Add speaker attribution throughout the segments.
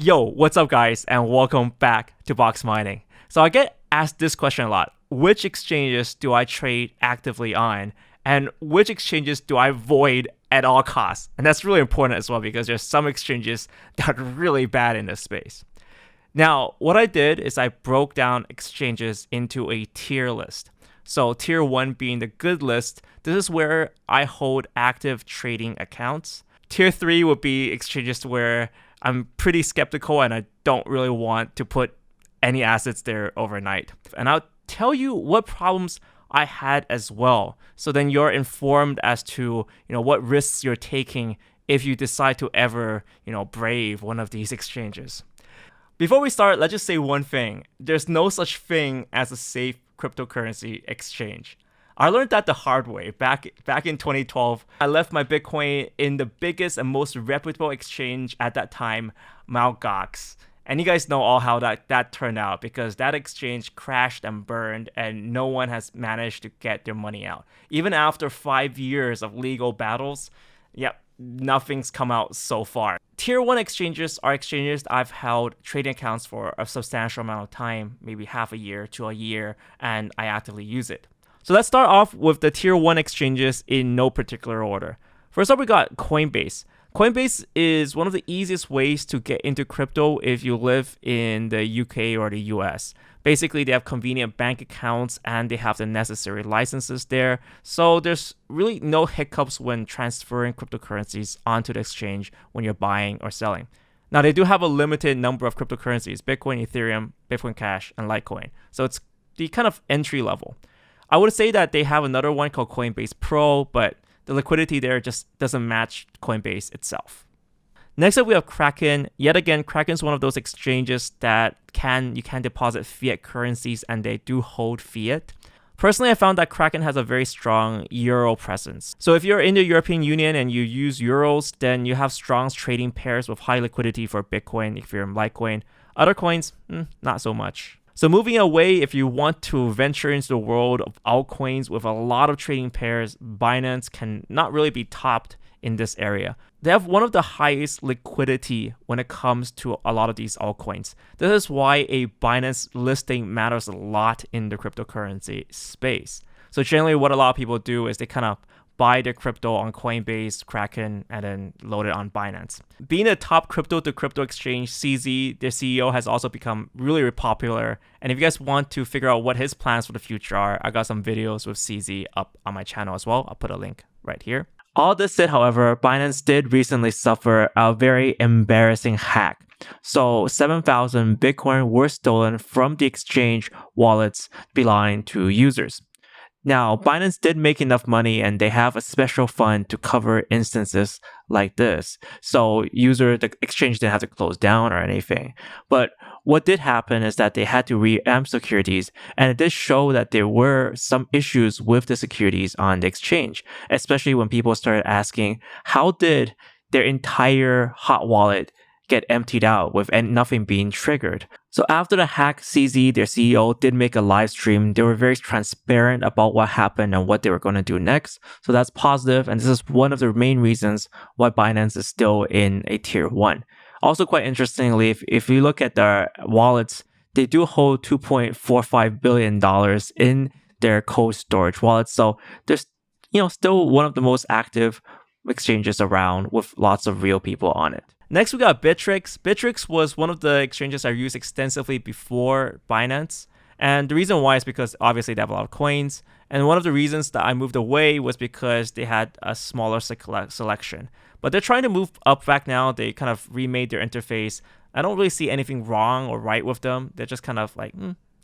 Speaker 1: Yo, what's up guys, and welcome back to Boxmining. So I get asked this question a lot. Which exchanges do I trade actively on? And which exchanges do I avoid at all costs? And that's really important as well because there's some exchanges that are really bad in this space. Now, what I did is I broke down exchanges into a tier list. So tier 1 being the good list, this is where I hold active trading accounts. Tier 3 would be exchanges where I'm pretty skeptical and I don't really want to put any assets there overnight. And I'll tell you what problems I had as well. So then you're informed as to, what risks you're taking if you decide to ever, brave one of these exchanges. Before we start, let's just say one thing. There's no such thing as a safe cryptocurrency exchange. I learned that the hard way back in 2012. I left my Bitcoin in the biggest and most reputable exchange at that time, Mt. Gox. And you guys know all how that turned out because that exchange crashed and burned and no one has managed to get their money out. Even after 5 years of legal battles, nothing's come out so far. Tier 1 exchanges are exchanges that I've held trading accounts for a substantial amount of time, maybe half a year to a year, and I actively use it. So let's start off with the tier 1 exchanges in no particular order. First up, we got Coinbase. Coinbase is one of the easiest ways to get into crypto if you live in the UK or the US. Basically, they have convenient bank accounts and they have the necessary licenses there. So there's really no hiccups when transferring cryptocurrencies onto the exchange when you're buying or selling. Now, they do have a limited number of cryptocurrencies, Bitcoin, Ethereum, Bitcoin Cash, and Litecoin. So it's the kind of entry level. I would say that they have another one called Coinbase Pro, but the liquidity there just doesn't match Coinbase itself. Next up, we have Kraken. Yet again, Kraken is one of those exchanges that you can deposit fiat currencies and they do hold fiat. Personally, I found that Kraken has a very strong euro presence. So if you're in the European Union and you use euros, then you have strong trading pairs with high liquidity for Bitcoin, Ethereum, Litecoin. Other coins, not so much. So moving away, if you want to venture into the world of altcoins with a lot of trading pairs, Binance can not really be topped in this area. They have one of the highest liquidity when it comes to a lot of these altcoins. This is why a Binance listing matters a lot in the cryptocurrency space. So generally what a lot of people do is they kind of buy their crypto on Coinbase, Kraken, and then load it on Binance. Being a top crypto-to-crypto exchange, CZ, their CEO, has also become really popular. And if you guys want to figure out what his plans for the future are, I got some videos with CZ up on my channel as well. I'll put a link right here. All this said, however, Binance did recently suffer a very embarrassing hack. So 7,000 Bitcoin were stolen from the exchange wallets belonging to users. Now, Binance did make enough money and they have a special fund to cover instances like this. So the exchange didn't have to close down or anything. But what did happen is that they had to reamp securities, and it did show that there were some issues with the securities on the exchange, especially when people started asking, how did their entire hot wallet get emptied out with nothing being triggered? So after the hack, CZ, their CEO, did make a live stream. They were very transparent about what happened and what they were going to do next. So that's positive, and this is one of the main reasons why Binance is still in a tier 1. Also quite interestingly, if you look at their wallets, they do hold $2.45 billion in their cold storage wallets. So there's still one of the most active exchanges around with lots of real people on it. Next, we got Bitfinex. Bitfinex was one of the exchanges I used extensively before Binance. And the reason why is because obviously they have a lot of coins. And one of the reasons that I moved away was because they had a smaller selection. But they're trying to move up back now. They kind of remade their interface. I don't really see anything wrong or right with them. They're just kind of like,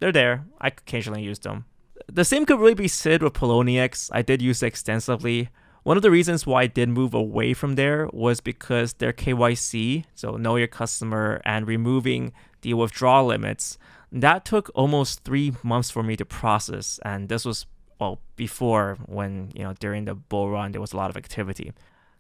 Speaker 1: they're there. I occasionally use them. The same could really be said with Poloniex. I did use it extensively. One of the reasons why I did move away from there was because their KYC, so know your customer, and removing the withdrawal limits, that took almost 3 months for me to process. And this was before when, during the bull run, there was a lot of activity.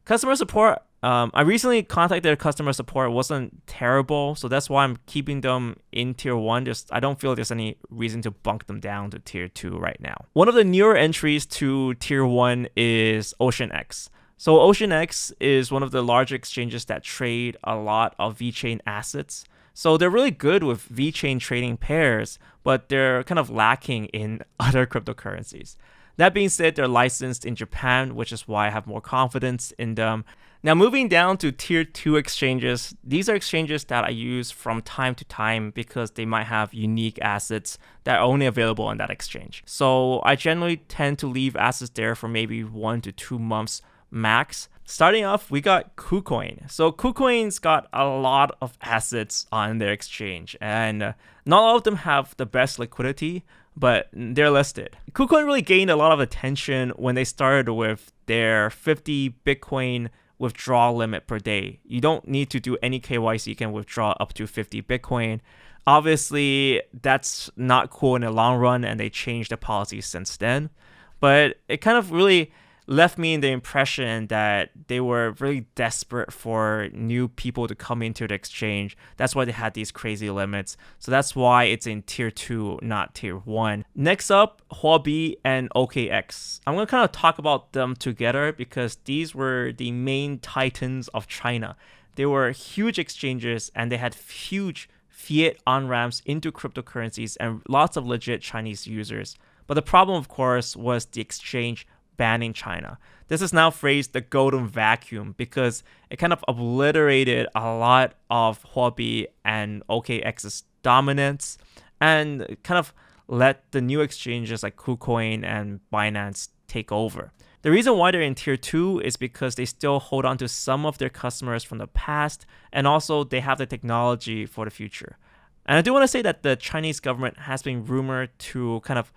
Speaker 1: Customer support, I recently contacted their customer support. It wasn't terrible, so that's why I'm keeping them in tier 1. I don't feel there's any reason to bunk them down to tier 2 right now. One of the newer entries to tier 1 is OceanX. So OceanX is one of the larger exchanges that trade a lot of VeChain assets. So they're really good with VeChain trading pairs, but they're kind of lacking in other cryptocurrencies. That being said, they're licensed in Japan, which is why I have more confidence in them. Now, moving down to tier 2 exchanges, these are exchanges that I use from time to time because they might have unique assets that are only available on that exchange. So I generally tend to leave assets there for maybe 1 to 2 months max. Starting off, we got KuCoin. So KuCoin's got a lot of assets on their exchange, and not all of them have the best liquidity, but they're listed. KuCoin really gained a lot of attention when they started with their 50 Bitcoin withdrawal limit per day. You don't need to do any KYC, you can withdraw up to 50 Bitcoin. Obviously, that's not cool in the long run, and they changed the policy since then. But it kind of really left me in the impression that they were really desperate for new people to come into the exchange. That's why they had these crazy limits. So that's why it's in tier 2, not tier 1. Next up, Huobi and OKX. I'm going to kind of talk about them together because these were the main titans of China. They were huge exchanges and they had huge fiat on-ramps into cryptocurrencies and lots of legit Chinese users. But the problem, of course, was the exchange banning China. This is now phrased the golden vacuum because it kind of obliterated a lot of Huobi and OKX's dominance and kind of let the new exchanges like KuCoin and Binance take over. The reason why they're in tier 2 is because they still hold on to some of their customers from the past, and also they have the technology for the future. And I do want to say that the Chinese government has been rumored to kind of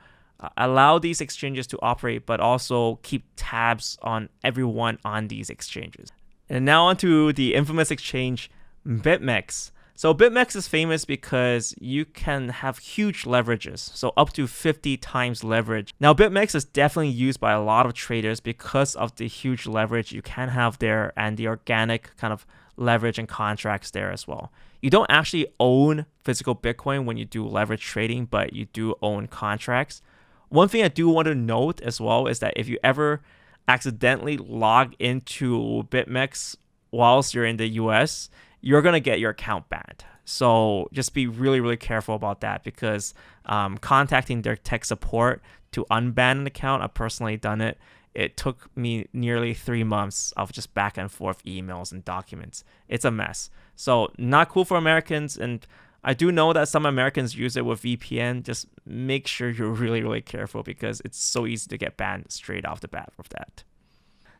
Speaker 1: allow these exchanges to operate, but also keep tabs on everyone on these exchanges. And now onto the infamous exchange, BitMEX. So BitMEX is famous because you can have huge leverages, so up to 50 times leverage. Now BitMEX is definitely used by a lot of traders because of the huge leverage you can have there and the organic kind of leverage and contracts there as well. You don't actually own physical Bitcoin when you do leverage trading, but you do own contracts. One thing I do want to note as well is that if you ever accidentally log into BitMEX whilst you're in the US, you're going to get your account banned. So just be really, really careful about that because contacting their tech support to unban an account, I've personally done it. It took me nearly 3 months of just back and forth emails and documents. It's a mess. So not cool for Americans, and I do know that some Americans use it with VPN. Just make sure you're really, really careful because it's so easy to get banned straight off the bat with that.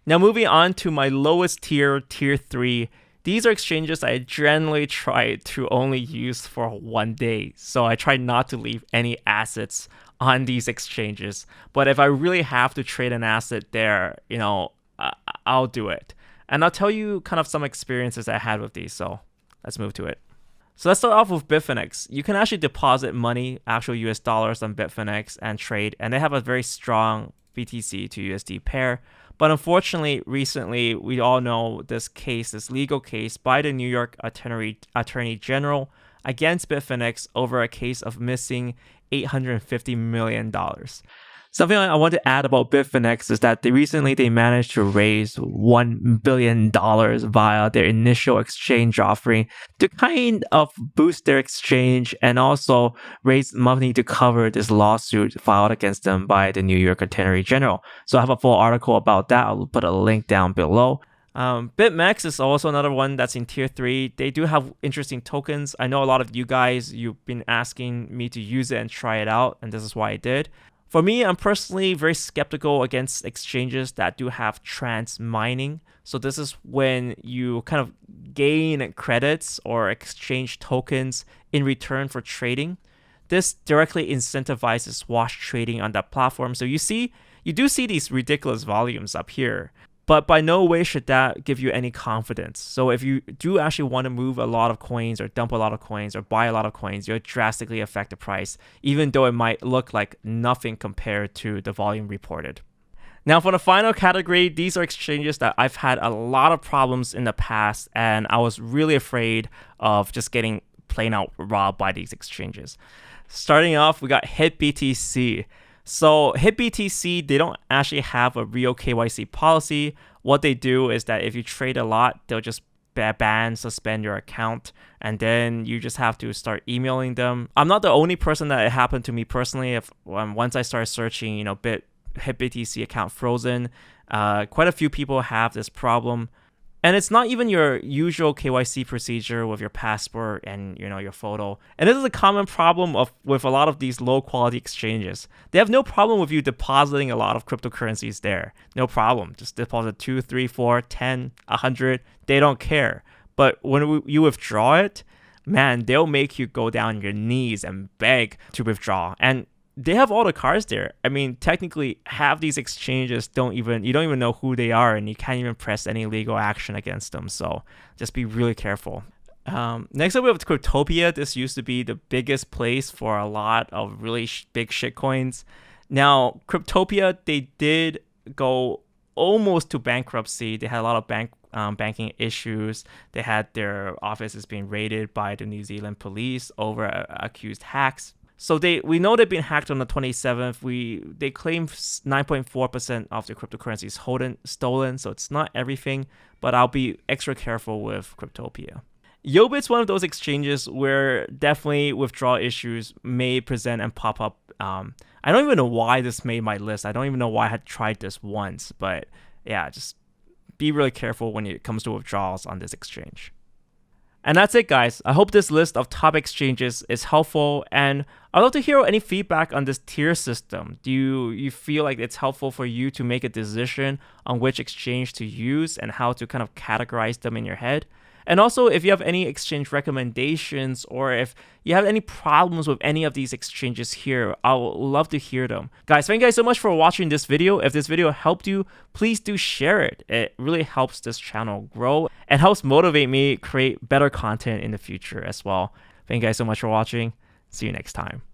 Speaker 1: Now moving on to my lowest tier, tier 3. These are exchanges I generally try to only use for 1 day. So I try not to leave any assets on these exchanges. But if I really have to trade an asset there, I'll do it. And I'll tell you kind of some experiences I had with these. So let's move to it. So let's start off with Bitfinex. You can actually deposit money, actual US dollars on Bitfinex and trade, and they have a very strong BTC to USD pair. But unfortunately, recently, we all know this legal case by the New York Attorney General against Bitfinex over a case of missing $850 million. Something I want to add about Bitfinex is that they managed to raise $1 billion via their initial exchange offering to kind of boost their exchange and also raise money to cover this lawsuit filed against them by the New York Attorney General. So I have a full article about that. I'll put a link down below. BitMEX is also another one that's in tier 3. They do have interesting tokens. I know a lot of you guys, you've been asking me to use it and try it out, and this is why I did. For me, I'm personally very skeptical against exchanges that do have trans mining. So this is when you kind of gain credits or exchange tokens in return for trading. This directly incentivizes wash trading on that platform. So you do see these ridiculous volumes up here. But by no way should that give you any confidence. So if you do actually want to move a lot of coins or dump a lot of coins or buy a lot of coins, you'll drastically affect the price, even though it might look like nothing compared to the volume reported. Now for the final category, these are exchanges that I've had a lot of problems in the past, and I was really afraid of just getting plain out robbed by these exchanges. Starting off, we got HitBTC. So HitBTC, they don't actually have a real KYC policy. What they do is that if you trade a lot, they'll just ban, suspend your account, and then you just have to start emailing them. I'm not the only person that it happened to me personally. If once I started searching, HitBTC account frozen, quite a few people have this problem. And it's not even your usual KYC procedure with your passport and your photo. And this is a common problem with a lot of these low quality exchanges. They have no problem with you depositing a lot of cryptocurrencies there. No problem. Just deposit 2, 3, 4, 10, 100. They don't care. But when you withdraw it, man, they'll make you go down on your knees and beg to withdraw. And they have all the cards there. I mean, technically, half these exchanges you don't even know who they are, and you can't even press any legal action against them. So just be really careful. Next up, we have Cryptopia. This used to be the biggest place for a lot of really big shitcoins. Now, Cryptopia, they did go almost to bankruptcy. They had a lot of banking issues. They had their offices being raided by the New Zealand police over accused hacks. So we know they've been hacked on the 27th. They claim 9.4% of the cryptocurrencies stolen, so it's not everything, but I'll be extra careful with Cryptopia. Yobit's one of those exchanges where definitely withdrawal issues may present and pop up. I don't even know why this made my list. I don't even know why I had tried this once, but yeah, just be really careful when it comes to withdrawals on this exchange. And that's it, guys. I hope this list of top exchanges is helpful, and I'd love to hear any feedback on this tier system. Do you feel like it's helpful for you to make a decision on which exchange to use and how to kind of categorize them in your head? And also, if you have any exchange recommendations or if you have any problems with any of these exchanges here, I would love to hear them. Guys, thank you guys so much for watching this video. If this video helped you, please do share it. It really helps this channel grow and helps motivate me create better content in the future as well. Thank you guys so much for watching. See you next time.